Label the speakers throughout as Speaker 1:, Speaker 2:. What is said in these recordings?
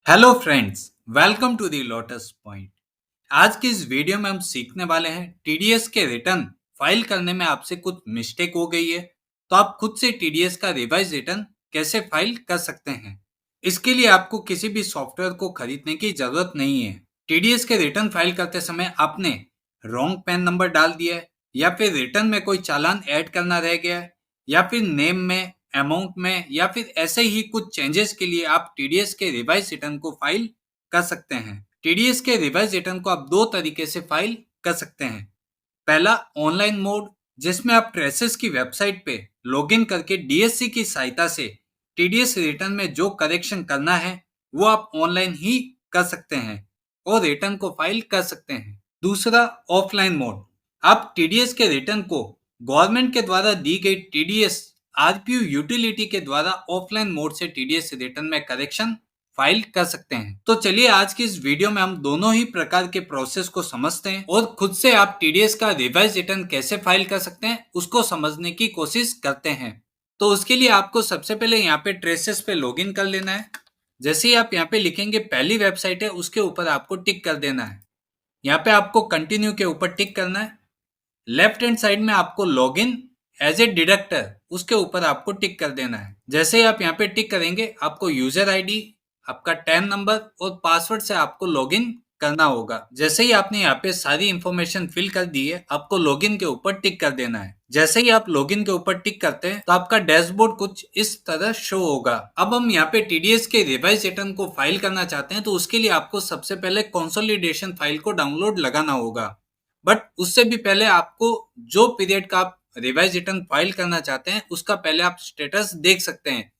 Speaker 1: Hello friends, welcome to the Lotus Point. आज की इस वीडियो में हम सीखने वाले हैं टीडीएस के रिटर्न फाइल करने में आपसे कुछ मिस्टेक हो गई है तो आप खुद से टीडीएस का रिवाइज रिटर्न कैसे फाइल कर सकते हैं। इसके लिए आपको किसी भी सॉफ्टवेयर को खरीदने की जरूरत नहीं है। टीडीएस के रिटर्न फाइल करते समय आपने रॉन्ग पैन नंबर डाल दिया है या फिर रिटर्न में कोई चालान ऐड करना रह गया है या फिर नेम में, अमाउंट में या फिर ऐसे ही कुछ चेंजेस के लिए आप टीडीएस के रिवाइज रिटर्न को फाइल कर सकते हैं। टीडीएस के रिवाइज रिटर्न को आप दो तरीके से फाइल कर सकते हैं। पहला, ऑनलाइन मोड, जिसमें आप ट्रेसेस की वेबसाइट पे लॉगिन करके डीएससी की सहायता से टीडीएस रिटर्न में जो करेक्शन करना है वो आप ऑनलाइन ही कर सकते हैं और रिटर्न को फाइल कर सकते हैं। दूसरा, ऑफलाइन मोड, आप टीडीएस के रिटर्न को गवर्नमेंट के द्वारा दी गई टीडीएस आरपीयू यूटिलिटी के द्वारा ऑफलाइन मोड से टीडीएस रिटर्न में करेक्शन फाइल कर सकते हैं। तो चलिए आज की इस वीडियो में हम दोनों ही प्रकार के प्रोसेस को समझते हैं और खुद से आप टीडीएस का रिवाइज रिटर्न कैसे फाइल कर सकते हैं उसको समझने की कोशिश करते हैं। तो उसके लिए आपको सबसे पहले यहाँ पे ट्रेसेस पे लॉगिन कर लेना है। जैसे ही आप यहाँ पे लिखेंगे पहली वेबसाइट है, उसके ऊपर आपको टिक कर देना है। यहाँ पे आपको कंटिन्यू के ऊपर टिक करना है। लेफ्ट हैंड साइड में आपको लॉगिन एज ए डिडक्टर, उसके ऊपर आपको टिक कर देना है। जैसे ही आप यहाँ पे टिक करेंगे आपको यूजर आईडी, आपका टैन नंबर और पासवर्ड से आपको लॉगिन करना होगा। जैसे ही आपने यहाँ पे सारी इंफॉर्मेशन फिल कर दी है आपको लॉगिन के ऊपर टिक कर देना है। जैसे ही आप लॉगिन के ऊपर टिक करते हैं तो आपका डैशबोर्ड कुछ इस तरह शो होगा। अब हम यहाँ पे टीडीएस के रिवाइज रिटर्न को फाइल करना चाहते हैं तो उसके लिए आपको सबसे पहले कंसोलिडेशन फाइल को डाउनलोड लगाना होगा। बट उससे भी पहले आपको जो पीरियड का आप रिवाइज रिटर्न फाइल करना चाहते हैं उसका पहले आप स्टेटस देख सकते हैं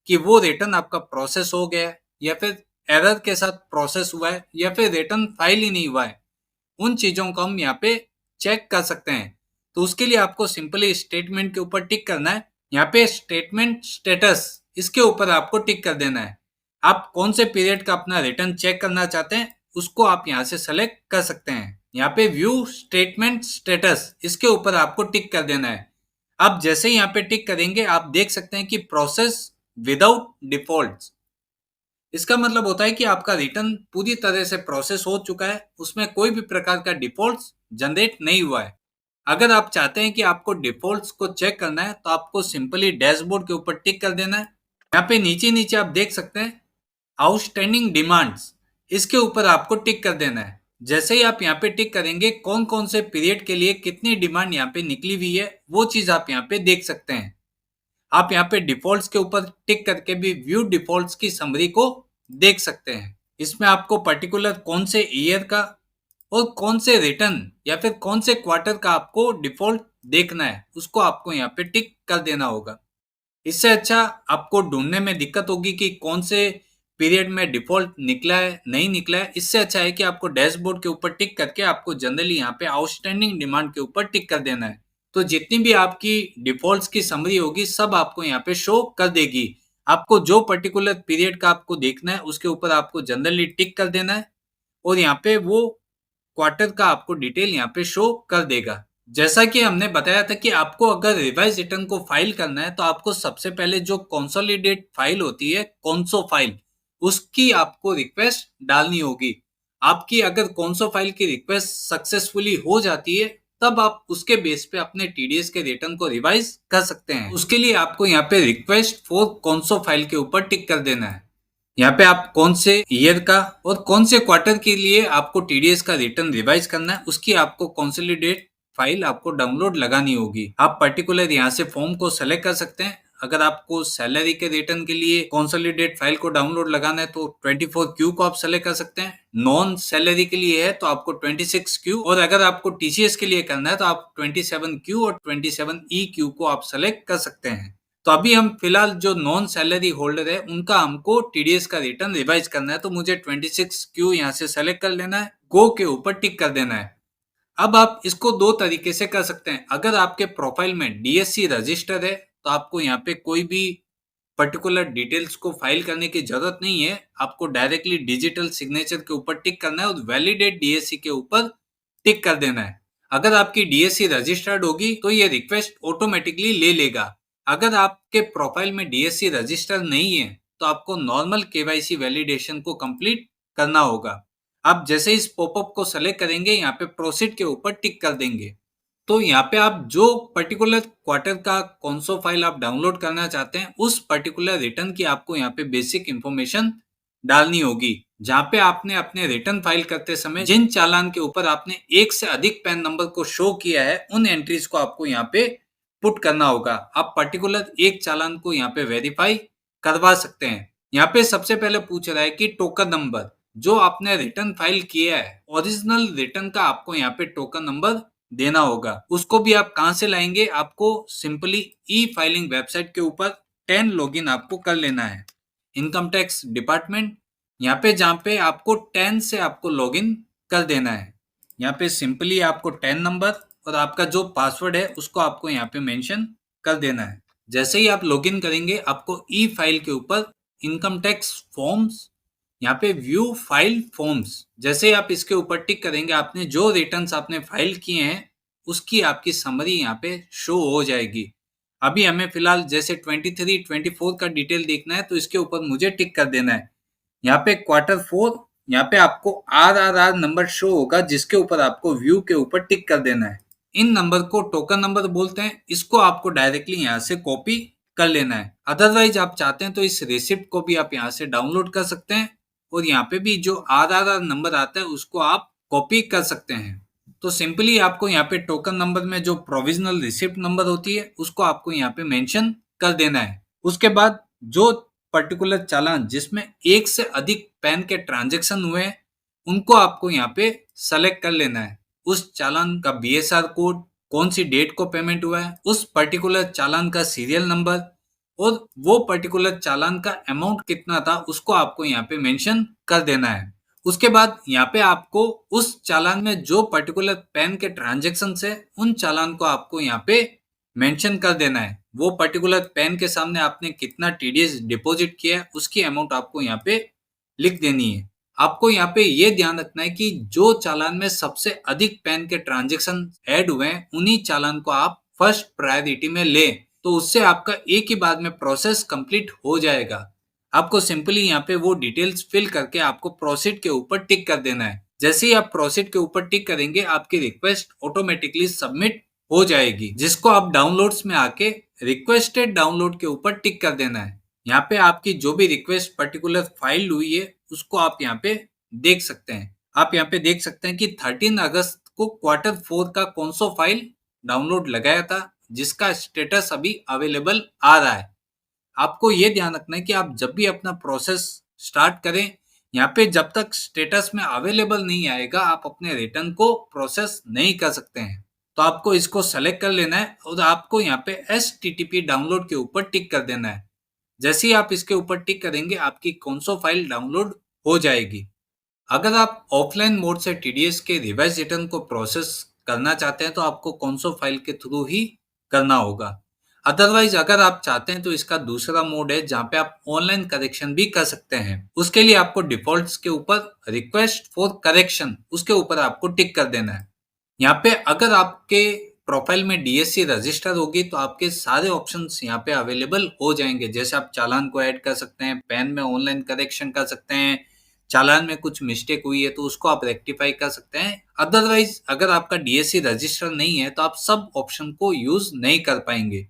Speaker 1: कि वो रिटर्न आपका प्रोसेस हो गया है या फिर एरर के साथ प्रोसेस हुआ है या फिर रिटर्न फाइल ही नहीं हुआ है। उन चीजों को हम यहाँ पे चेक कर सकते हैं। तो उसके लिए आपको सिंपली स्टेटमेंट के ऊपर टिक करना है। यहाँ पे स्टेटमेंट स्टेटस, इसके ऊपर आपको टिक कर देना है। आप कौन से पीरियड का अपना रिटर्न चेक करना चाहते हैं उसको आप यहाँ से सेलेक्ट कर सकते हैं। यहाँ पे व्यू स्टेटमेंट स्टेटस, इसके ऊपर आपको टिक कर देना है। आप जैसे ही यहाँ पे टिक करेंगे आप देख सकते हैं कि प्रोसेस विदाउट डिफॉल्ट, इसका मतलब होता है कि आपका रिटर्न पूरी तरह से प्रोसेस हो चुका है, उसमें कोई भी प्रकार का डिफॉल्ट जनरेट नहीं हुआ है। अगर आप चाहते हैं कि आपको डिफॉल्ट्स को चेक करना है तो आपको सिंपली डैशबोर्ड के ऊपर टिक कर देना है। यहाँ पे नीचे नीचे आप देख सकते हैं आउटस्टैंडिंग डिमांड्स, इसके ऊपर आपको टिक कर देना है। जैसे ही आप यहाँ पे टिक करेंगे कौन कौन से पीरियड के लिए कितनी डिमांड यहाँ पे निकली हुई है वो चीज आप यहाँ पे देख सकते हैं। आप यहाँ पे डिफॉल्ट्स के ऊपर टिक करके भी व्यू डिफॉल्ट्स की समरी को देख सकते हैं। इसमें आपको पर्टिकुलर कौन से ईयर का और कौन से रिटर्न या फिर कौन से क्वार्टर का आपको डिफॉल्ट देखना है उसको आपको यहाँ पे टिक कर देना होगा। इससे अच्छा आपको ढूंढने में दिक्कत होगी कि कौन से पीरियड में डिफॉल्ट निकला है नहीं निकला है। इससे अच्छा है कि आपको डैशबोर्ड के ऊपर टिक करके आपको जनरली यहाँ पे आउटस्टैंडिंग डिमांड के ऊपर टिक कर देना है। तो जितनी भी आपकी डिफॉल्ट्स की समरी होगी सब आपको यहाँ पे शो कर देगी। आपको जो पर्टिकुलर पीरियड का आपको देखना है उसके ऊपर आपको जनरली टिक कर देना है और यहाँ पे वो क्वार्टर का आपको डिटेल यहाँ पे शो कर देगा। जैसा कि हमने बताया था कि आपको अगर रिवाइज रिटर्न को फाइल करना है तो आपको सबसे पहले जो कंसोलिडेट फाइल होती है कॉन्सो फाइल, उसकी आपको रिक्वेस्ट डालनी होगी। आपकी अगर कॉन्सो फाइल की रिक्वेस्ट सक्सेसफुली हो जाती है तब आप उसके बेस पे अपने टीडीएस के रिटर्न को रिवाइज कर सकते हैं। उसके लिए आपको यहाँ पे रिक्वेस्ट फॉर कॉन्सो फाइल के ऊपर टिक कर देना है। यहाँ पे आप कौन से ईयर का और कौन से क्वार्टर के लिए आपको टीडीएस का रिटर्न रिवाइज करना है उसकी आपको कंसोलिडेट फाइल आपको डाउनलोड लगानी होगी। आप पर्टिकुलर यहाँ से फॉर्म को सेलेक्ट कर सकते हैं। अगर आपको सैलरी के रिटर्न के लिए कंसोलिडेट फाइल को डाउनलोड लगाना है तो 24Q को आप सेलेक्ट कर सकते हैं। नॉन सैलरी के लिए है तो आपको 26Q, और अगर आपको टीसीएस के लिए करना है तो आप 27Q और 27EQ को आप सेलेक्ट कर सकते हैं। तो अभी हम फिलहाल जो नॉन सैलरी होल्डर है उनका हमको टीडीएस का रिटर्न रिवाइज करना है तो मुझे 26Q यहाँ से सेलेक्ट कर लेना है, गो के ऊपर टिक कर देना है। अब आप इसको दो तरीके से कर सकते हैं। अगर आपके प्रोफाइल में डीएससी रजिस्टर है तो आपको यहाँ पे कोई भी पर्टिकुलर डिटेल्स को फाइल करने की जरूरत नहीं है। आपको डायरेक्टली डिजिटल सिग्नेचर के ऊपर टिक करना है और वैलिडेट डीएससी के ऊपर टिक कर देना है। अगर आपकी डीएससी रजिस्टर्ड होगी तो ये रिक्वेस्ट ऑटोमेटिकली ले लेगा। अगर आपके प्रोफाइल में डीएससी रजिस्टर नहीं है तो आपको नॉर्मल केवाईसी वैलिडेशन को कंप्लीट करना होगा। आप जैसे इस पॉपअप को सेलेक्ट करेंगे, यहाँ पे प्रोसीड के ऊपर टिक कर देंगे। तो यहाँ पे आप जो पर्टिकुलर क्वार्टर का कौन-सा फाइल आप डाउनलोड करना चाहते हैं, उस पर्टिकुलर रिटर्न की आपको यहाँ पे बेसिक इंफॉर्मेशन डालनी होगी। जहाँ पे आपने अपने रिटर्न फाइल करते समय जिन चालान के ऊपर आपने एक से अधिक पैन नंबर को शो किया है, उन एंट्रीज को आपको यहाँ पे पुट करना होगा। आप पर्टिकुलर एक चालान को यहाँ पे वेरीफाई करवा सकते हैं। यहाँ पे सबसे पहले पूछ रहा है कि टोकन नंबर, जो आपने रिटर्न फाइल किया है, ओरिजिनल रिटर्न का आपको यहाँ पे टोकन नंबर देना होगा। उसको भी आप कहाँ से लाएंगे? आपको सिंपली ई फाइलिंग वेबसाइट के ऊपर 10 लॉगिन आपको कर लेना है। इनकम टैक्स डिपार्टमेंट, यहाँ पे जहाँ पे आपको 10 से आपको लॉगिन कर देना है। यहाँ पे सिंपली आपको 10 नंबर और आपका जो पासवर्ड है उसको आपको यहाँ पे मेंशन कर देना है। जैसे ही आप लॉगिन करेंगे, आपको ई फाइल के ऊपर इनकम टैक्स फॉर्म्स, यहाँ पे व्यू फाइल फॉर्म्स, जैसे ही आप इसके ऊपर टिक करेंगे, आपने जो रिटर्न्स आपने फाइल किए हैं उसकी आपकी समरी यहाँ पे शो हो जाएगी। अभी हमें फिलहाल जैसे 23, 24 का डिटेल देखना है, तो इसके ऊपर मुझे टिक कर देना है। यहाँ पे क्वार्टर 4, यहाँ पे आपको RRR नंबर शो होगा, जिसके ऊपर आपको व्यू के ऊपर टिक कर देना है। इन नंबर को टोकन नंबर बोलते हैं। इसको आपको डायरेक्टली यहाँ से कॉपी कर लेना है। अदरवाइज आप चाहते हैं तो इस रेसिप्ट को भी आप यहाँ से डाउनलोड कर सकते हैं और यहाँ पे भी जो RRR नंबर आता है उसको आप कॉपी कर सकते हैं। तो सिंपली आपको यहाँ पे टोकन नंबर में जो प्रोविजनल रिसिप्ट नंबर होती है उसको आपको यहाँ पे मेंशन कर देना है। उसके बाद जो पर्टिकुलर चालान जिसमें एक से अधिक पैन के ट्रांजैक्शन हुए हैं, उनको आपको यहाँ पे सेलेक्ट कर लेना है। उस चालान का BSR कोड, कौन सी डेट को पेमेंट हुआ है, उस पर्टिकुलर चालान का सीरियल नंबर और वो पर्टिकुलर चालान का अमाउंट कितना था, उसको आपको यहाँ पे मेंशन कर देना है। उसके बाद यहाँ पे आपको उस चालान में जो पर्टिकुलर पैन के ट्रांजैक्शन है, उन चालान को आपको यहाँ पे मेंशन कर देना है। वो पर्टिकुलर पैन के सामने आपने कितना TDS डिपॉजिट किया है, उसकी अमाउंट आपको यहाँ पे लिख देनी है। आपको यहाँ पे ये ध्यान रखना है कि जो चालान में सबसे अधिक पैन के ट्रांजैक्शन ऐड हुए हैं, उन्हीं चालान को आप फर्स्ट प्रायोरिटी में लें, तो उससे आपका एक ही बार में प्रोसेस कंप्लीट हो जाएगा। आपको सिंपली यहाँ पे वो डिटेल्स फिल करके आपको प्रोसीड के ऊपर टिक कर देना है। जैसे ही आप प्रोसीड के ऊपर टिक करेंगे, आपकी रिक्वेस्ट ऑटोमेटिकली सबमिट हो जाएगी, जिसको आप डाउनलोड्स में आके रिक्वेस्टेड डाउनलोड के ऊपर टिक कर देना है। यहाँ पे आपकी जो भी रिक्वेस्ट पर्टिकुलर फाइल हुई है उसको आप यहाँ पे देख सकते हैं। आप यहाँ पे देख सकते हैं कि 13 अगस्त को क्वार्टर 4 का कौन सा फाइल डाउनलोड लगाया था, जिसका स्टेटस अभी अवेलेबल आ रहा है। आपको ये ध्यान रखना है कि आप जब भी अपना प्रोसेस स्टार्ट करें, यहाँ पे जब तक स्टेटस में अवेलेबल नहीं आएगा, आप अपने रिटर्न को प्रोसेस नहीं कर सकते हैं। तो आपको इसको सेलेक्ट कर लेना है और आपको यहाँ पे HTTP डाउनलोड के ऊपर टिक कर देना है। जैसे ही आप इसके ऊपर टिक करेंगे, आपकी कौन-सा फाइल डाउनलोड हो जाएगी। अगर आप ऑफलाइन मोड से TDS के रिवाइज रिटर्न को प्रोसेस करना चाहते हैं, तो आपको कौन-सा फाइल के थ्रू ही करना होगा। अदरवाइज अगर आप चाहते हैं तो इसका दूसरा मोड है, जहाँ पे आप ऑनलाइन करेक्शन भी कर सकते हैं। उसके लिए आपको डिफॉल्ट्स के ऊपर रिक्वेस्ट फॉर करेक्शन, उसके ऊपर आपको टिक कर देना है। यहाँ पे अगर आपके प्रोफाइल में DSC रजिस्टर होगी, तो आपके सारे ऑप्शंस यहाँ पे अवेलेबल हो जाएंगे। जैसे आप चालान को ऐड कर सकते हैं, पैन में ऑनलाइन करेक्शन कर सकते हैं, चालान में कुछ मिस्टेक हुई है तो उसको आप रेक्टिफाई कर सकते हैं। अदरवाइज अगर आपका DSC रजिस्टर नहीं है, तो आप सब ऑप्शन को यूज नहीं कर पाएंगे।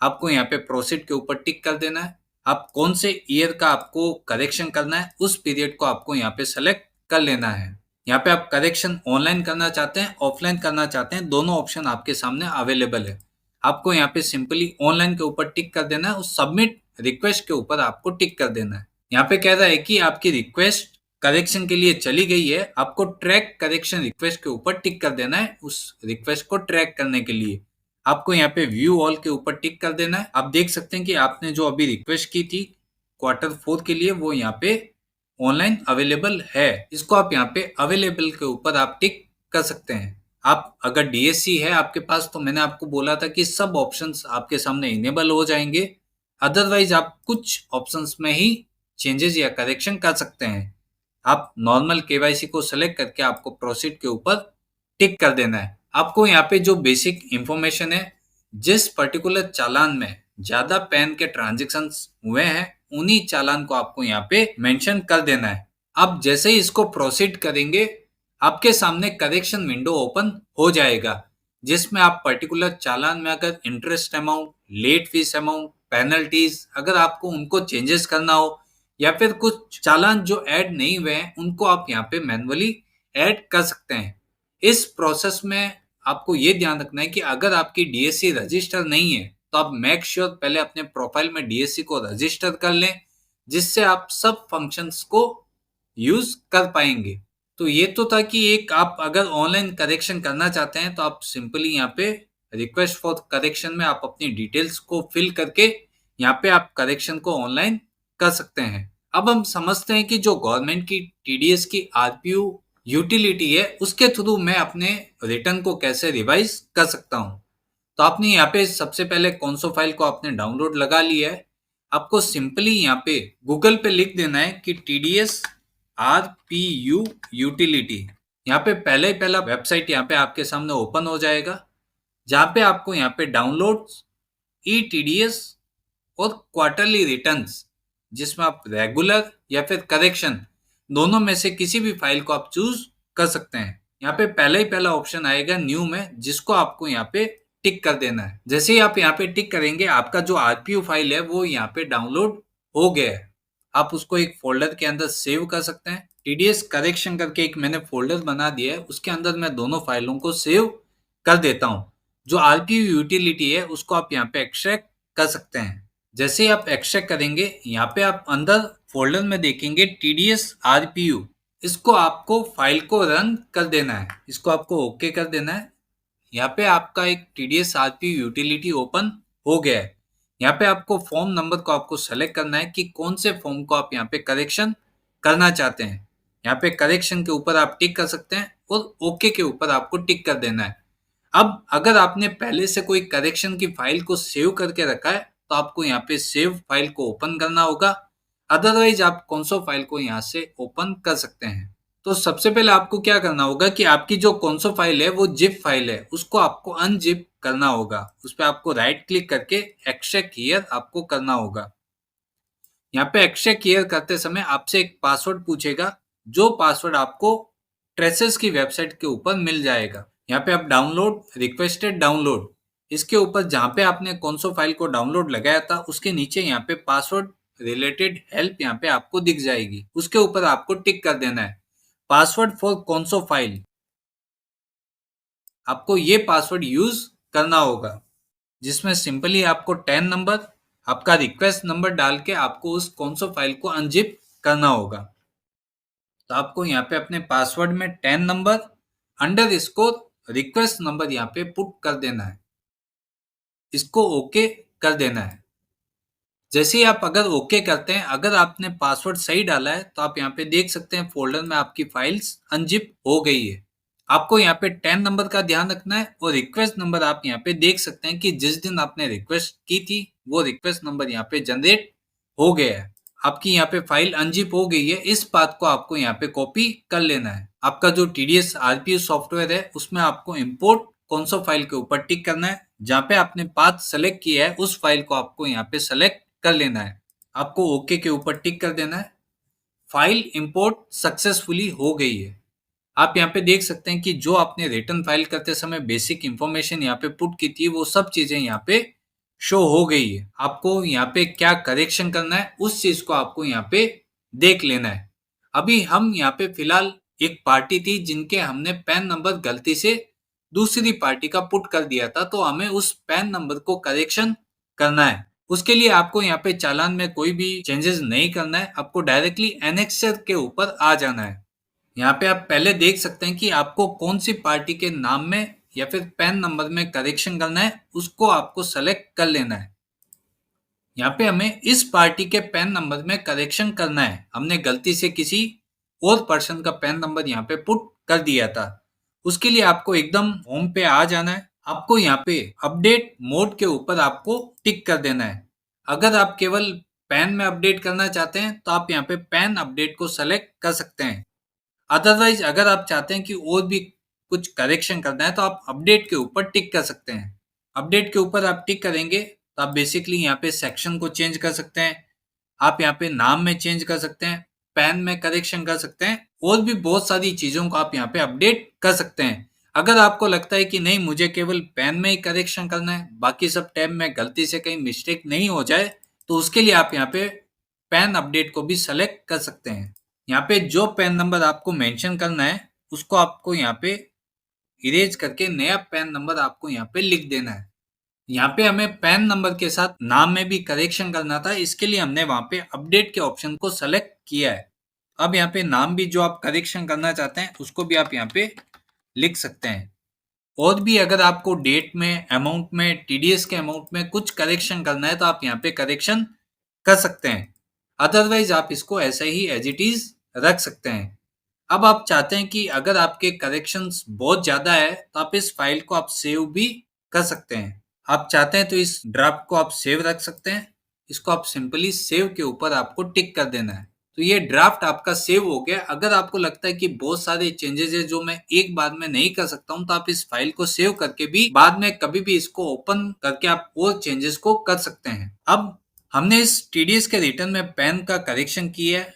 Speaker 1: आपको यहाँ पे प्रोसीड के ऊपर टिक कर देना है। आप कौन से ईयर का आपको करेक्शन करना है, उस पीरियड को आपको यहाँ पे सेलेक्ट कर लेना है। यहाँ पे आप करेक्शन ऑनलाइन करना चाहते हैं, ऑफलाइन करना चाहते हैं, दोनों ऑप्शन आपके सामने अवेलेबल है। आपको यहाँ पे सिंपली ऑनलाइन के ऊपर टिक कर देना है और सबमिट रिक्वेस्ट के ऊपर आपको टिक कर देना है। यहाँ पे कह रहा है कि आपकी रिक्वेस्ट करेक्शन के लिए चली गई है। आपको ट्रैक करेक्शन रिक्वेस्ट के ऊपर टिक कर देना है। उस रिक्वेस्ट को ट्रैक करने के लिए आपको यहाँ पे व्यू ऑल के ऊपर टिक कर देना है। आप देख सकते हैं कि आपने जो अभी रिक्वेस्ट की थी क्वार्टर 4 के लिए, वो यहाँ पे ऑनलाइन अवेलेबल है। इसको आप यहाँ पे अवेलेबल के ऊपर आप टिक कर सकते हैं। आप अगर DSC है आपके पास, तो मैंने आपको बोला था कि सब ऑप्शंस आपके सामने इनेबल हो जाएंगे। अदरवाइज आप कुछ ऑप्शंस में ही चेंजेस या करेक्शन कर सकते हैं। आप नॉर्मल KYC को सेलेक्ट करके आपको प्रोसीड के ऊपर टिक कर देना है। आपको यहाँ पे जो बेसिक इंफॉर्मेशन है, जिस पर्टिकुलर चालान में ज्यादा पैन के ट्रांजेक्शन्स हुए हैं, उन्हीं चालान को आपको यहाँ पे मेंशन कर देना है। अब जैसे ही इसको प्रोसीड करेंगे, आपके सामने करेक्शन विंडो ओपन हो जाएगा, जिसमें आप पर्टिकुलर चालान में अगर interest amount, late fees amount, penalties अगर आपको उनको चेंजेस करना हो, या फिर कुछ चालान जो ऐड नहीं हुए हैं उनको आप यहाँ पे मैन्युअली ऐड कर सकते हैं। इस प्रोसेस में आपको ये ध्यान रखना है कि अगर आपकी डीएससी रजिस्टर नहीं है तो आप मेक श्योर पहले अपने प्रोफाइल में डीएससी को रजिस्टर कर लें, जिससे आप सब फंक्शंस को यूज कर पाएंगे। तो ये तो था कि एक आप अगर ऑनलाइन करेक्शन करना चाहते हैं तो आप सिंपली यहाँ पे रिक्वेस्ट फॉर करेक्शन में आप अपनी डिटेल्स को फिल करके यहाँ पे आप करेक्शन को ऑनलाइन कर सकते हैं। अब हम समझते हैं कि जो गवर्नमेंट की टीडीएस की आरपीयू यूटिलिटी है उसके थ्रू मैं अपने रिटर्न को कैसे रिवाइज कर सकता हूँ। तो आपने यहाँ पे सबसे पहले कौनसो फाइल को आपने डाउनलोड लगा लिया है। आपको सिंपली यहाँ पे गूगल पे लिख देना है कि टीडीएस आरपीयू यूटिलिटी। यहाँ पे पहले ही पहला वेबसाइट यहाँ पे आपके सामने ओपन हो जाएगा, जहाँ पे आपको यहाँ पे डाउनलोड ई टीडीएस और क्वार्टरली रिटर्न्स, जिसमें आप रेगुलर या फिर करेक्शन दोनों में से किसी भी फाइल को आप चूज कर सकते हैं। यहाँ पे पहला ही पहला ऑप्शन आएगा न्यू में, जिसको आपको यहाँ पे टिक कर देना है। जैसे ही आप यहाँ पे टिक करेंगे, आपका जो आरपीयू फाइल है वो यहाँ पे डाउनलोड हो गया है। आप उसको एक फोल्डर के अंदर सेव कर सकते हैं। टीडीएस करेक्शन करके एक मैंने फोल्डर बना दिया है, उसके अंदर मैं दोनों फाइलों को सेव कर देता हूँ। जो आरपीयू यूटिलिटी है उसको आप यहाँ पे एक्सट्रैक्ट कर सकते हैं। जैसे ही आप एक्सट्रैक्ट करेंगे, यहाँ पे आप अंदर फोल्डर में देखेंगे टीडीएस आरपीयू। इसको आपको फाइल को रन कर देना है, इसको आपको ओके कर देना है। यहाँ पे आपका एक टीडीएस आरपीयू यूटिलिटी ओपन हो गया है। यहाँ पे आपको फॉर्म नंबर को आपको सेलेक्ट करना है कि कौन से फॉर्म को आप यहाँ पे करेक्शन करना चाहते हैं। यहाँ पे करेक्शन के ऊपर आप टिक कर सकते हैं और ओके के ऊपर आपको टिक कर देना है। अब अगर आपने पहले से कोई करेक्शन की फाइल को सेव करके रखा है तो आपको यहाँ पे सेव फाइल को ओपन करना होगा, अदरवाइज आप कौनसो फाइल को यहाँ से ओपन कर सकते हैं। तो सबसे पहले आपको क्या करना होगा कि आपकी जो कौनसो फाइल है वो जिप फाइल है, उसको आपको अनजिप करना होगा। उस पर आपको राइट क्लिक करके एक्सट्रैक्ट हियर आपको करना होगा। यहाँ पे एक्सट्रैक्ट हियर करते समय आपसे एक पासवर्ड पूछेगा, जो पासवर्ड आपको ट्रेसेस की वेबसाइट के ऊपर मिल जाएगा। यहाँ पे आप डाउनलोड रिक्वेस्टेड डाउनलोड, इसके ऊपर जहाँ पे आपने कौनसो फाइल को डाउनलोड लगाया था उसके नीचे यहाँ पे पासवर्ड रिलेटेड हेल्प यहाँ पे आपको दिख जाएगी, उसके ऊपर आपको टिक कर देना है पासवर्ड फॉर कौनसो फाइल। आपको ये पासवर्ड यूज करना होगा, जिसमें सिंपली आपको 10 नंबर आपका रिक्वेस्ट नंबर डाल के आपको उस कौनसो फाइल को अनजिप करना होगा। तो आपको यहाँ पे अपने पासवर्ड में 10 number under score request number यहाँ पे पुट कर देना है, इसको ओके कर देना है। जैसे ही आप अगर ओके करते हैं, अगर आपने पासवर्ड सही डाला है तो आप यहाँ पे देख सकते हैं फोल्डर में आपकी फाइल्स अनजिप हो गई है। आपको यहाँ पे 10 नंबर का ध्यान रखना है और रिक्वेस्ट नंबर आप यहाँ पे देख सकते हैं कि जिस दिन आपने रिक्वेस्ट की थी वो रिक्वेस्ट नंबर यहाँ पे जनरेट हो गया है। आपकी यहाँ पे फाइल अनजिप हो गई है, इस बात को आपको यहाँ पे कॉपी कर लेना है। आपका जो टीडीएस आरपीयू सॉफ्टवेयर है उसमें आपको इंपोर्ट कौनसो फाइल के ऊपर टिक करना है, जहाँ पे आपने पाथ सेलेक्ट किया है उस फाइल को आपको यहाँ पे सेलेक्ट कर लेना है। आपको ओके के ऊपर टिक कर देना है। फाइल इंपोर्ट सक्सेसफुली हो गई है। आप यहाँ पे देख सकते हैं कि जो आपने रिटर्न फाइल करते समय बेसिक इंफॉर्मेशन यहाँ पे पुट की थी वो सब चीजें यहाँ पे शो हो गई है। आपको यहाँ पे क्या करेक्शन करना है उस चीज को आपको यहाँ पे देख लेना है। अभी हम यहाँ पे फिलहाल एक पार्टी थी जिनके हमने पैन नंबर गलती से दूसरी पार्टी का पुट कर दिया था, तो हमें उस पैन नंबर को करेक्शन करना है। उसके लिए आपको यहाँ पे चालान में कोई भी चेंजेस नहीं करना है, आपको डायरेक्टली एनेक्सर के ऊपर आ जाना है। यहाँ पे आप पहले देख सकते हैं कि आपको कौन सी पार्टी के नाम में या फिर पैन नंबर में करेक्शन करना है, उसको आपको सेलेक्ट कर लेना है। यहाँ पे हमें इस पार्टी के पैन नंबर में करेक्शन करना है। हमने गलती से किसी और पर्सन का पैन नंबर यहाँ पे पुट कर दिया था। उसके लिए आपको एकदम होम पे आ जाना है। आपको यहाँ पे अपडेट मोड के ऊपर आपको टिक कर देना है। अगर आप केवल पैन में अपडेट करना चाहते हैं तो आप यहाँ पे पैन अपडेट को सेलेक्ट कर सकते हैं। अदरवाइज अगर आप चाहते हैं कि और भी कुछ करेक्शन करना है तो आप अपडेट के ऊपर टिक कर सकते हैं। अपडेट के ऊपर आप टिक करेंगे तो आप बेसिकली यहाँ पे सेक्शन को चेंज कर सकते हैं, आप यहाँ पे नाम में चेंज कर सकते हैं, पैन में करेक्शन कर सकते हैं और भी बहुत सारी चीज़ों को आप यहाँ पे अपडेट कर सकते हैं। अगर आपको लगता है कि नहीं मुझे केवल पैन में ही करेक्शन करना है, बाकी सब टैब में गलती से कहीं मिस्टेक नहीं हो जाए, तो उसके लिए आप यहाँ पे पैन अपडेट को भी सेलेक्ट कर सकते हैं। यहाँ पे जो पैन नंबर आपको मेंशन करना है, उसको आपको यहाँ पे इरेज करके नया पैन नंबर आपको यहाँ पे लिख देना है। यहाँ पे हमें पैन नंबर के साथ नाम में भी करेक्शन करना था, इसके लिए हमने वहां पे अपडेट के ऑप्शन को सेलेक्ट किया है। अब यहाँ पे नाम भी जो आप करेक्शन करना चाहते हैं उसको भी आप यहाँ पे लिख सकते हैं। और भी अगर आपको डेट में, अमाउंट में, टीडीएस के अमाउंट में कुछ करेक्शन करना है तो आप यहाँ पे करेक्शन कर सकते हैं। अदरवाइज आप इसको ऐसे ही एज इट इज रख सकते हैं। अब आप चाहते हैं कि अगर आपके करेक्शंस बहुत ज्यादा है तो आप इस फाइल को आप सेव भी कर सकते हैं। आप चाहते हैं तो इस ड्राफ्ट को आप सेव रख सकते हैं। इसको आप सिंपली सेव के ऊपर आपको टिक कर देना है। तो ये ड्राफ्ट आपका सेव हो गया। अगर आपको लगता है कि बहुत सारे चेंजेस है जो मैं एक बार में नहीं कर सकता हूं, तो आप इस फाइल को सेव करके भी बाद में कभी भी इसको ओपन करके आप और चेंजेस को कर सकते हैं। अब हमने इस टीडीएस के रिटर्न में पैन का करेक्शन किया है,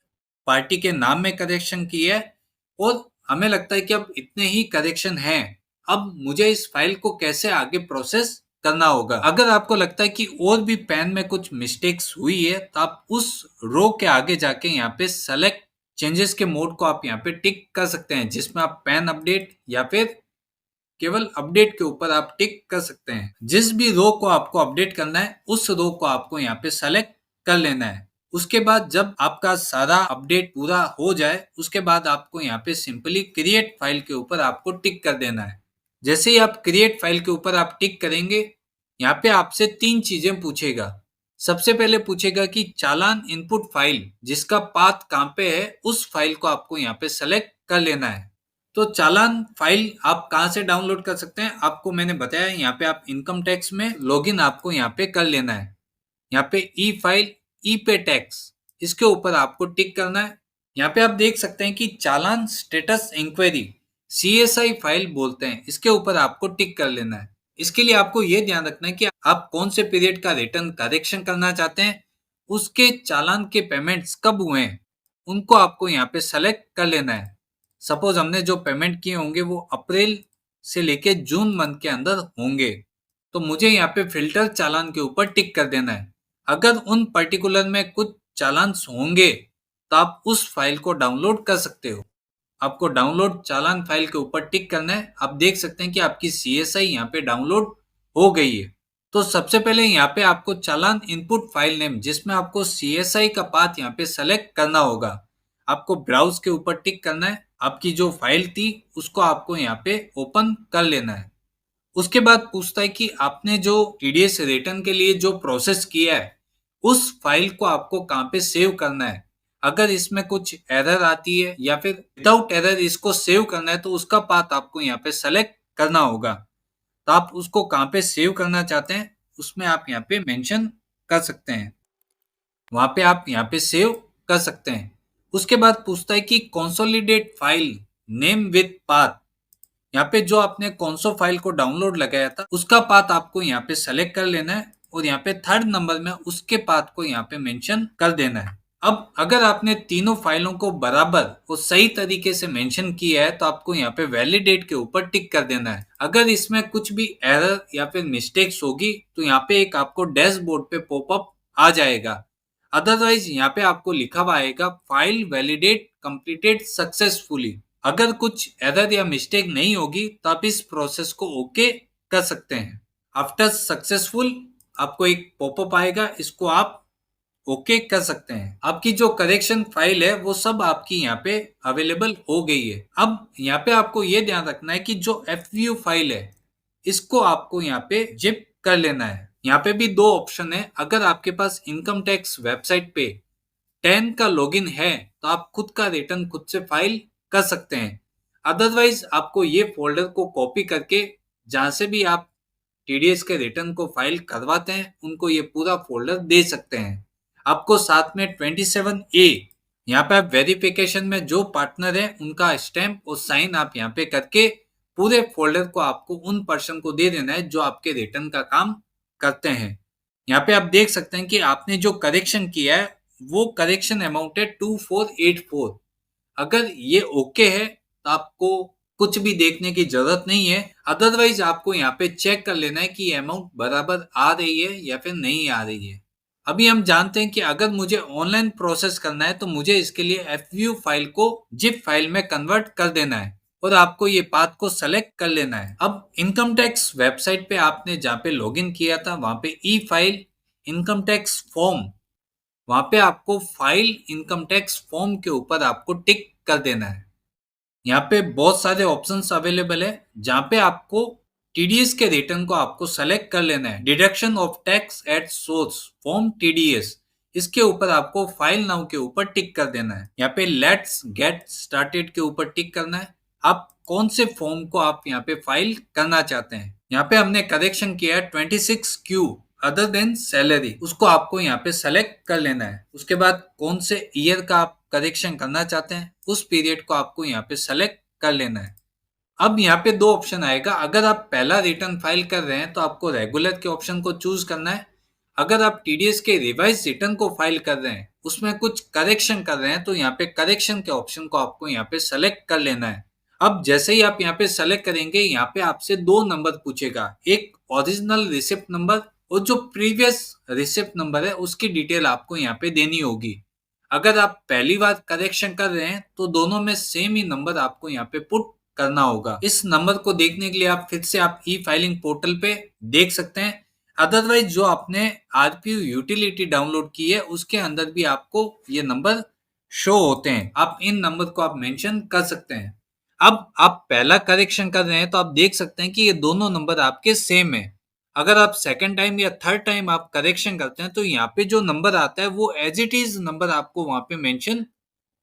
Speaker 1: पार्टी के नाम में करेक्शन किया है और हमें लगता है कि अब इतने ही करेक्शन हैं। अब मुझे इस फाइल को कैसे आगे प्रोसेस करना होगा। अगर आपको लगता है कि और भी पैन में कुछ मिस्टेक्स हुई है तो आप उस रो के आगे जाके यहाँ पे सेलेक्ट चेंजेस के मोड को आप यहाँ पे टिक कर सकते हैं, जिसमें आप पैन अपडेट या फिर केवल अपडेट के ऊपर आप टिक कर सकते हैं। जिस भी रो को आपको अपडेट करना है उस रो को आपको यहाँ पे सेलेक्ट कर लेना है। उसके बाद जब आपका सारा अपडेट पूरा हो जाए उसके बाद आपको यहाँ पे सिंपली क्रिएट फाइल के ऊपर आपको टिक कर देना है। जैसे ही आप क्रिएट फाइल के ऊपर आप टिक करेंगे, यहाँ पे आपसे 3 चीजें पूछेगा। सबसे पहले पूछेगा कि चालान इनपुट फाइल जिसका पाथ कहाँ पे है, उस फाइल को आपको यहाँ पे सेलेक्ट कर लेना है। तो चालान फाइल आप कहाँ से डाउनलोड कर सकते हैं, आपको मैंने बताया। यहाँ पे आप इनकम टैक्स में लॉगिन आपको यहाँ पे कर लेना है। यहाँ पे ई फाइल, ई पे टैक्स, इसके ऊपर आपको टिक करना है। यहाँ पे आप देख सकते हैं कि चालान स्टेटस इंक्वायरी, सीएसआई फाइल बोलते हैं, इसके ऊपर आपको टिक कर लेना है। इसके लिए आपको ये ध्यान रखना है कि आप कौन से पीरियड का रिटर्न करेक्शन करना चाहते हैं, उसके चालान के पेमेंट्स कब हुए हैं, उनको आपको यहाँ पे सेलेक्ट कर लेना है। सपोज हमने जो पेमेंट किए होंगे वो अप्रैल से लेके जून मंथ के अंदर होंगे, तो मुझे यहाँ पे फिल्टर चालान के ऊपर टिक कर देना है। अगर उन पर्टिकुलर में कुछ चालान होंगे तो आप उस फाइल को डाउनलोड कर सकते हो। आपको डाउनलोड चालान फाइल के ऊपर टिक करना है। आप देख सकते हैं कि आपकी सीएसआई यहाँ पे डाउनलोड हो गई है। तो सबसे पहले यहाँ पे आपको चालान इनपुट फाइल नेम, जिसमें आपको सीएसआई का पाथ यहाँ पे सेलेक्ट करना होगा, आपको ब्राउज के ऊपर टिक करना है। आपकी जो फाइल थी उसको आपको यहाँ पे ओपन कर लेना है। उसके बाद पूछता है कि आपने जो टीडीएस रिटर्न के लिए जो प्रोसेस किया है उस फाइल को आपको कहाँ पे सेव करना है। अगर इसमें कुछ एरर आती है या फिर विदाउट एरर इसको सेव करना है तो उसका पाथ आपको यहाँ पे सेलेक्ट करना होगा। तो आप उसको कहाँ पे सेव करना चाहते हैं उसमें आप यहाँ पे मेंशन कर सकते हैं, वहां पे आप यहाँ पे सेव कर सकते हैं। उसके बाद पूछता है कि consolidate file name with path, यहाँ पे जो आपने कौनसो फाइल को डाउनलोड लगाया था उसका पाथ आपको यहाँ पे सेलेक्ट कर लेना है और यहाँ पे थर्ड नंबर में उसके पाथ को यहाँ पे मेंशन कर देना है। अब अगर आपने तीनों फाइलों को बराबर और सही तरीके से मेंशन किया है तो आपको यहाँ पे वैलिडेट के ऊपर टिक कर देना है। अगर इसमें कुछ भी एरर या फिर मिस्टेक्स होगी तो यहाँ पे एक आपको डैशबोर्ड पे पॉपअप आ जाएगा। अदरवाइज यहाँ पे आपको लिखा हुआ आएगा फाइल वैलिडेट कंप्लीटेड सक्सेसफुली। अगर कुछ एरर या मिस्टेक नहीं होगी तो आप इस प्रोसेस को ओके कर सकते हैं। आफ्टर सक्सेसफुल आपको एक पॉपअप आएगा, इसको आप ओके कर सकते हैं। आपकी जो करेक्शन फाइल है वो सब आपकी यहाँ पे अवेलेबल हो गई है। अब यहाँ पे आपको ये ध्यान रखना है कि जो एफवीयू फाइल है इसको आपको यहाँ पे जिप कर लेना है। यहाँ पे भी 2 ऑप्शन है। अगर आपके पास इनकम टैक्स वेबसाइट पे 10 का लॉगिन है तो आप खुद का रिटर्न खुद से फाइल कर सकते हैं। अदरवाइज आपको ये फोल्डर को कॉपी करके जहां से भी आप टीडीएस के रिटर्न को फाइल करवाते हैं उनको ये पूरा फोल्डर दे सकते हैं। आपको साथ में 27A, यहाँ पे आप वेरिफिकेशन में जो पार्टनर है उनका स्टैम्प और साइन आप यहाँ पे करके पूरे फोल्डर को आपको उन पर्सन को दे देना है जो आपके रिटर्न का काम करते हैं। यहाँ पे आप देख सकते हैं कि आपने जो करेक्शन किया है वो करेक्शन अमाउंट है 2484। अगर ये ओके है तो आपको कुछ भी देखने की जरूरत नहीं है। अदरवाइज आपको यहाँ पे चेक कर लेना है कि ये अमाउंट बराबर आ रही है या फिर नहीं आ रही है। अभी हम जानते हैं कि अगर मुझे ऑनलाइन प्रोसेस करना है तो मुझे इसके लिए एफवीयू फाइल को जिप फाइल में कन्वर्ट कर देना है और आपको ये पाथ को सेलेक्ट कर लेना है। अब इनकम टैक्स वेबसाइट पे आपने जहाँ पे लॉगिन किया था वहां पे ई फाइल इनकम टैक्स फॉर्म, वहां पे आपको फाइल इनकम टैक्स फॉर्म के ऊपर आपको टिक कर देना है। यहाँ पे बहुत सारे ऑप्शंस अवेलेबल है जहाँ पे आपको टीडीएस के रिटर्न को आपको सेलेक्ट कर लेना है। Deduction of tax at source form TDS, इसके ऊपर आपको फाइल नाउ के ऊपर टिक कर देना है। यहाँ पे लेट्स गेट स्टार्टेड के ऊपर टिक करना है। आप कौन से फॉर्म को आप यहाँ पे फाइल करना चाहते हैं। यहाँ पे हमने करेक्शन किया है 26Q अदर देन सैलरी, उसको आपको यहाँ पे सेलेक्ट कर लेना है। उसके बाद कौन से ईयर का आप करेक्शन करना चाहते हैं उस पीरियड को आपको यहाँ पे सेलेक्ट कर लेना है। अब यहाँ पे दो ऑप्शन आएगा। अगर आप पहला रिटर्न फाइल कर रहे हैं तो आपको रेगुलर के ऑप्शन को चूज करना है। अगर आप टीडीएस के रिवाइज रिटर्न को फाइल कर रहे हैं, उसमें कुछ करेक्शन कर रहे हैं, तो यहाँ पे करेक्शन के ऑप्शन को आपको यहाँ पे सेलेक्ट कर लेना है। अब जैसे ही आप यहाँ पे सेलेक्ट करेंगे, यहाँ पे आपसे दो नंबर पूछेगा, एक ओरिजिनल रिसिप्ट नंबर और जो प्रीवियस रिसिप्ट नंबर है उसकी डिटेल आपको यहाँ पे देनी होगी। अगर आप पहली बार करेक्शन कर रहे हैं तो दोनों में सेम ही नंबर आपको यहाँ पे पुट करना होगा। इस नंबर को देखने के लिए आप फिर से आप ई फाइलिंग पोर्टल पे देख सकते हैं। अदरवाइज जो आपने आरपीयू यूटिलिटी डाउनलोड की है उसके अंदर भी आपको ये नंबर शो होते हैं। आप इन नंबर को आप मेंशन कर सकते हैं। अब आप पहला करेक्शन कर रहे हैं तो आप देख सकते हैं कि ये दोनों नंबर आपके सेम है। अगर आप सेकंड टाइम या थर्ड टाइम आप करेक्शन करते हैं तो यहाँ पे जो नंबर आता है वो एज इट इज नंबर आपको वहां पे मेंशन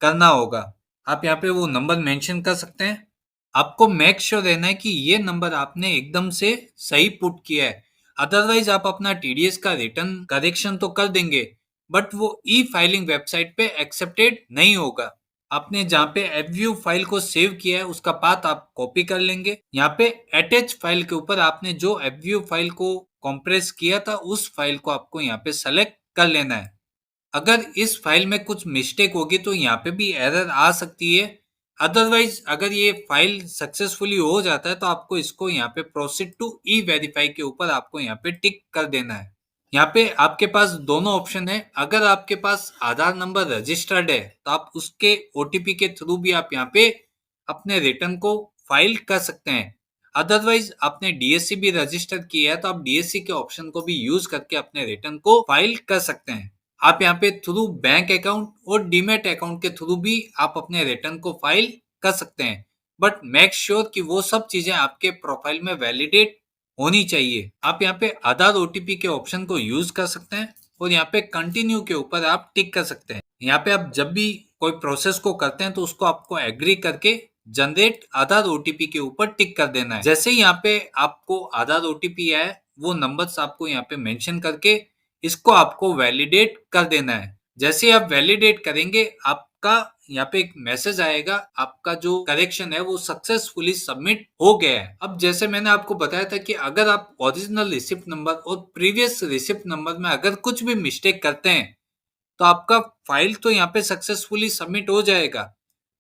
Speaker 1: करना होगा। आप यहाँ पे वो नंबर मेंशन कर सकते हैं। आपको मेक श्योर रहना है कि ये नंबर आपने एकदम से सही पुट किया है। अदरवाइज आप अपना टीडीएस का रिटर्न करेक्शन तो कर देंगे बट वो ई फाइलिंग वेबसाइट पे एक्सेप्टेड नहीं होगा। आपने जहाँ पे एफव्यू फाइल को सेव किया है उसका पाथ आप कॉपी कर लेंगे। यहाँ पे अटैच फाइल के ऊपर आपने जो एफव्यू फाइल को कॉम्प्रेस किया था उस फाइल को आपको यहाँ पे सेलेक्ट कर लेना है। अगर इस फाइल में कुछ मिस्टेक होगी तो यहाँ पे भी एरर आ सकती है। अदरवाइज अगर ये फाइल सक्सेसफुली हो जाता है तो आपको इसको यहाँ पे प्रोसीड टू ई वेरीफाई के ऊपर आपको यहाँ पे टिक कर देना है। यहाँ पे आपके पास दोनों ऑप्शन है। अगर आपके पास आधार नंबर रजिस्टर्ड है तो आप उसके ओटीपी के थ्रू भी आप यहाँ पे अपने रिटर्न को फाइल कर सकते हैं। अदरवाइज आपने डीएससी भी रजिस्टर किया है तो आप डीएससी के ऑप्शन को भी यूज करके अपने रिटर्न को फाइल कर सकते हैं। आप यहाँ पे थ्रू बैंक अकाउंट और डीमेट अकाउंट के थ्रू भी आप अपने रिटर्न को फाइल कर सकते हैं। बट मेक श्योर कि वो सब चीजें आपके प्रोफाइल में वैलिडेट होनी चाहिए। आप यहाँ पे आधार ओटीपी के ऑप्शन को यूज कर सकते हैं और यहाँ पे कंटिन्यू के ऊपर आप टिक कर सकते हैं। यहाँ पे आप जब भी कोई प्रोसेस को करते हैं तो उसको आपको एग्री करके जनरेट आधार ओटीपी के ऊपर टिक कर देना है। जैसे ही यहाँ पे आपको आधार ओटीपी आया है वो नंबर्स आपको यहाँ पे मेंशन करके इसको आपको वैलिडेट कर देना है। जैसे आप वैलिडेट करेंगे आपका यहाँ पे एक मैसेज आएगा, आपका जो करेक्शन है वो सक्सेसफुली सबमिट हो गया है। अब जैसे मैंने आपको बताया था कि अगर आप ओरिजिनल रिसिप्ट नंबर और प्रीवियस रिसिप्ट नंबर में अगर कुछ भी मिस्टेक करते हैं तो आपका फाइल तो यहाँ पे सक्सेसफुली सबमिट हो जाएगा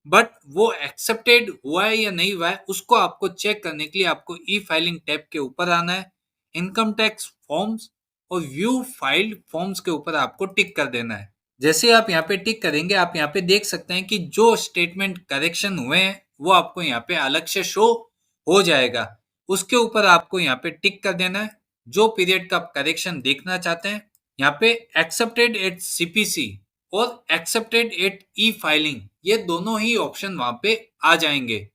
Speaker 1: बट वो एक्सेप्टेड हुआ है या नहीं हुआ है उसको आपको चेक करने के लिए आपको ई फाइलिंग टैब के ऊपर आना है। इनकम टैक्स फॉर्म्स और व्यू फाइल्ड फॉर्म्स के ऊपर आपको टिक कर देना है। जैसे आप यहाँ पे टिक करेंगे आप यहाँ पे देख सकते हैं कि जो स्टेटमेंट करेक्शन हुए हैं वो आपको यहाँ पे अलग से शो हो जाएगा। उसके ऊपर आपको यहाँ पे टिक कर देना है। जो पीरियड का आप करेक्शन देखना चाहते हैं यहाँ पे एक्सेप्टेड एट सीपीसी और एक्सेप्टेड एट ई फाइलिंग, ये दोनों ही ऑप्शन वहां पे आ जाएंगे।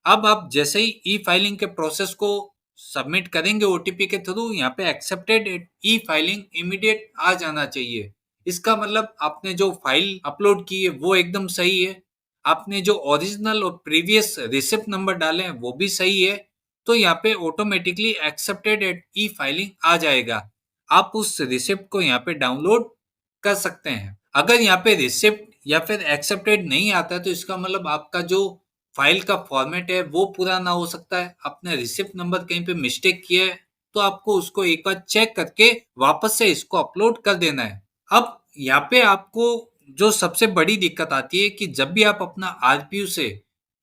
Speaker 1: अब आप जैसे ही ई फाइलिंग के प्रोसेस को सबमिट करेंगे ओटीपी के थ्रू, यहाँ पे accepted at e filing immediate आ जाना चाहिए। इसका मतलब आपने जो फाइल अपलोड की है वो एकदम सही है, आपने जो ओरिजिनल और प्रीवियस रिसिप्ट नंबर डाले हैं वो भी सही है, तो यहाँ पे automatically accepted at e filing आ जाएगा। आप उस रिसिप्ट को यहाँ पे डाउनलोड कर सकते हैं। अगर यहाँ पे रिसिप्ट या फिर एक्सेप्टेड नहीं आता है तो इसका मतलब आपका जो फाइल का फॉर्मेट है वो पूरा ना हो सकता है। आपने रिसिप्ट नंबर कहीं पे मिस्टेक किया है तो आपको उसको एक बार चेक करके वापस से इसको अपलोड कर देना है। अब यहाँ पे आपको जो सबसे बड़ी दिक्कत आती है कि जब भी आप अपना आरपीयू से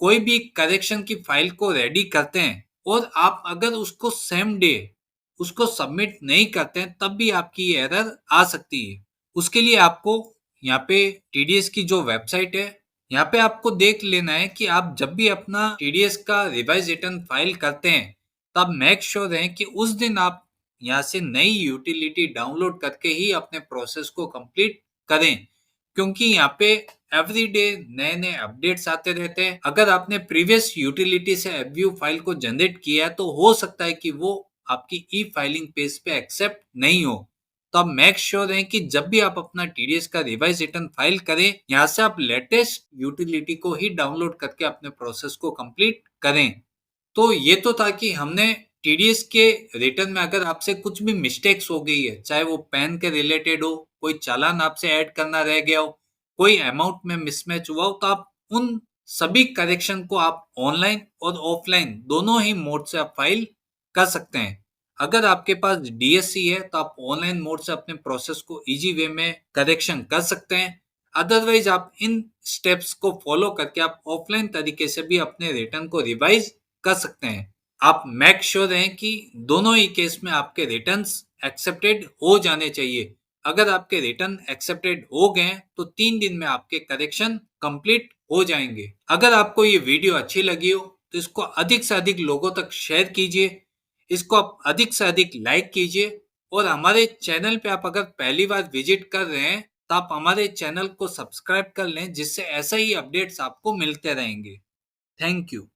Speaker 1: कोई भी करेक्शन की फाइल को रेडी करते हैं और आप अगर उसको सेम डे उसको सबमिट नहीं करते हैं, तब भी आपकी ये एरर आ सकती है। उसके लिए आपको यहाँ पे टीडीएस की जो वेबसाइट है, यहाँ पे आपको देख लेना है कि आप जब भी अपना टीडीएस का रिवाइज रिटर्न फाइल करते हैं, तब मेक श्योर रहें कि उस दिन आप यहाँ से नई यूटिलिटी डाउनलोड करके ही अपने प्रोसेस को कंप्लीट करें, क्योंकि यहाँ पे एवरी डे नए नए अपडेट्स आते रहते हैं। अगर आपने प्रीवियस यूटिलिटी से एबव्यू फाइल को जनरेट किया है, तो हो सकता है कि वो आपकी ई फाइलिंग पेज पे एक्सेप्ट नहीं हो। तो आप मेक श्योर हैं कि जब भी आप अपना टीडीएस का रिवाइज रिटर्न फाइल करें, यहाँ से आप लेटेस्ट यूटिलिटी को ही डाउनलोड करके अपने प्रोसेस को कंप्लीट करें। तो ये तो था कि हमने टीडीएस के रिटर्न में अगर आपसे कुछ भी मिस्टेक्स हो गई है, चाहे वो पैन के रिलेटेड हो, कोई चालान आपसे ऐड करना रह गया हो, कोई अमाउंट में मिसमैच हुआ हो, तो आप उन सभी करेक्शन को आप ऑनलाइन और ऑफलाइन दोनों ही मोड से आप फाइल कर सकते हैं। अगर आपके पास डीएससी है, तो आप ऑनलाइन मोड से अपने प्रोसेस को इजी वे में करेक्शन कर सकते हैं। अदरवाइज आप इन स्टेप्स को फॉलो करके आप ऑफलाइन तरीके से भी अपने रिटर्न को रिवाइज कर सकते हैं। आप मेक श्योर रहें कि दोनों ही केस में आपके रिटर्न्स एक्सेप्टेड हो जाने चाहिए। अगर आपके रिटर्न एक्सेप्टेड हो गए हैं, तो 3 दिन में आपके करेक्शन कंप्लीट हो जाएंगे। अगर आपको ये वीडियो अच्छी लगी हो, तो इसको अधिक से अधिक लोगों तक शेयर कीजिए, इसको आप अधिक से अधिक लाइक कीजिए, और हमारे चैनल पे आप अगर पहली बार विजिट कर रहे हैं, तो आप हमारे चैनल को सब्सक्राइब कर लें, जिससे ऐसा ही अपडेट्स आपको मिलते रहेंगे। Thank you.